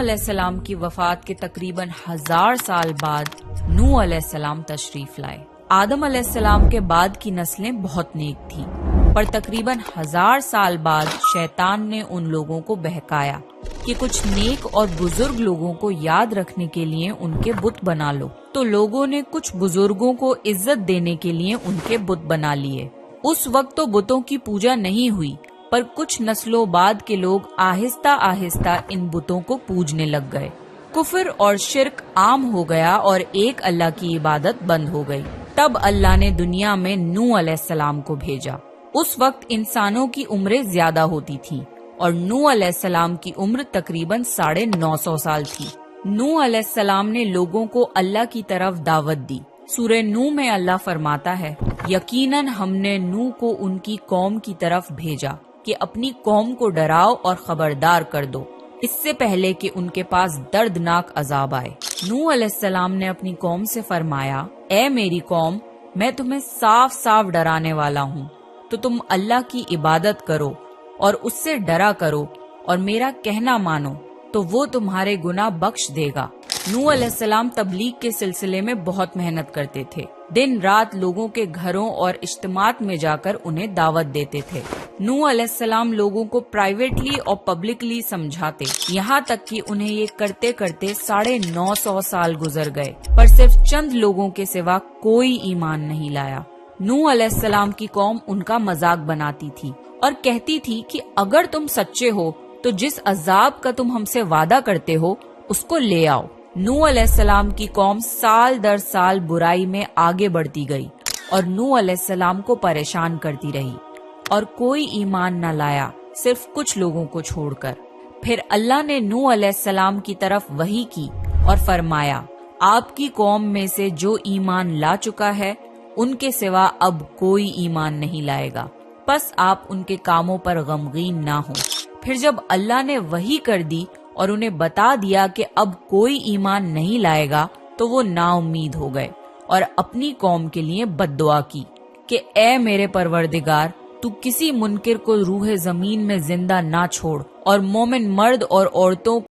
علیہ السلام کی وفات کے تقریباً 1000 سال بعد نوح علیہ السلام تشریف لائے۔ آدم علیہ السلام کے بعد کی نسلیں بہت نیک تھیں، پر تقریباً 1000 سال بعد شیطان نے ان لوگوں کو بہکایا کہ کچھ نیک اور بزرگ لوگوں کو یاد رکھنے کے لیے ان کے بت بنا لو، تو لوگوں نے کچھ بزرگوں کو عزت دینے کے لیے ان کے بت بنا لیے۔ اس وقت تو بتوں کی پوجا نہیں ہوئی، پر کچھ نسلوں بعد کے لوگ آہستہ آہستہ ان بتوں کو پوجنے لگ گئے۔ کفر اور شرک عام ہو گیا اور ایک اللہ کی عبادت بند ہو گئی۔ تب اللہ نے دنیا میں نوح علیہ السلام کو بھیجا۔ اس وقت انسانوں کی عمریں زیادہ ہوتی تھیں اور نوح علیہ السلام کی عمر تقریباً 950 سال تھی۔ نوح علیہ السلام نے لوگوں کو اللہ کی طرف دعوت دی۔ سورہ نوح میں اللہ فرماتا ہے، یقیناً ہم نے نوح کو ان کی قوم کی طرف بھیجا کہ اپنی قوم کو ڈراؤ اور خبردار کر دو، اس سے پہلے کہ ان کے پاس دردناک عذاب آئے۔ نوح علیہ السلام نے اپنی قوم سے فرمایا، اے میری قوم، میں تمہیں صاف صاف ڈرانے والا ہوں، تو تم اللہ کی عبادت کرو اور اس سے ڈرا کرو اور میرا کہنا مانو، تو وہ تمہارے گناہ بخش دے گا۔ نوح علیہ السلام تبلیغ کے سلسلے میں بہت محنت کرتے تھے، دن رات لوگوں کے گھروں اور اجتماعات میں جا کر انہیں دعوت دیتے تھے۔ نوح علیہ السلام لوگوں کو پرائیویٹلی اور پبلکلی سمجھاتے، یہاں تک کہ انہیں یہ کرتے کرتے 950 سال گزر گئے، پر صرف چند لوگوں کے سوا کوئی ایمان نہیں لایا۔ نوح علیہ السلام کی قوم ان کا مذاق بناتی تھی اور کہتی تھی کہ اگر تم سچے ہو تو جس عذاب کا تم ہم سے وعدہ کرتے ہو اس کو لے آؤ۔ نوح علیہ السلام کی قوم سال در سال برائی میں آگے بڑھتی گئی اور نوح علیہ السلام کو پریشان کرتی رہی، اور کوئی ایمان نہ لایا، صرف کچھ لوگوں کو چھوڑ کر۔ پھر اللہ نے نوح علیہ السلام کی طرف وحی کی اور فرمایا، آپ کی قوم میں سے جو ایمان لا چکا ہے ان کے سوا اب کوئی ایمان نہیں لائے گا، پس آپ ان کے کاموں پر غمگین نہ ہوں۔ پھر جب اللہ نے وحی کر دی اور انہیں بتا دیا کہ اب کوئی ایمان نہیں لائے گا، تو وہ نا امید ہو گئے اور اپنی قوم کے لیے بد دعا کی کہ اے میرے پروردگار، تو کسی منکر کو روح زمین میں زندہ نہ چھوڑ اور مومن مرد اور عورتوں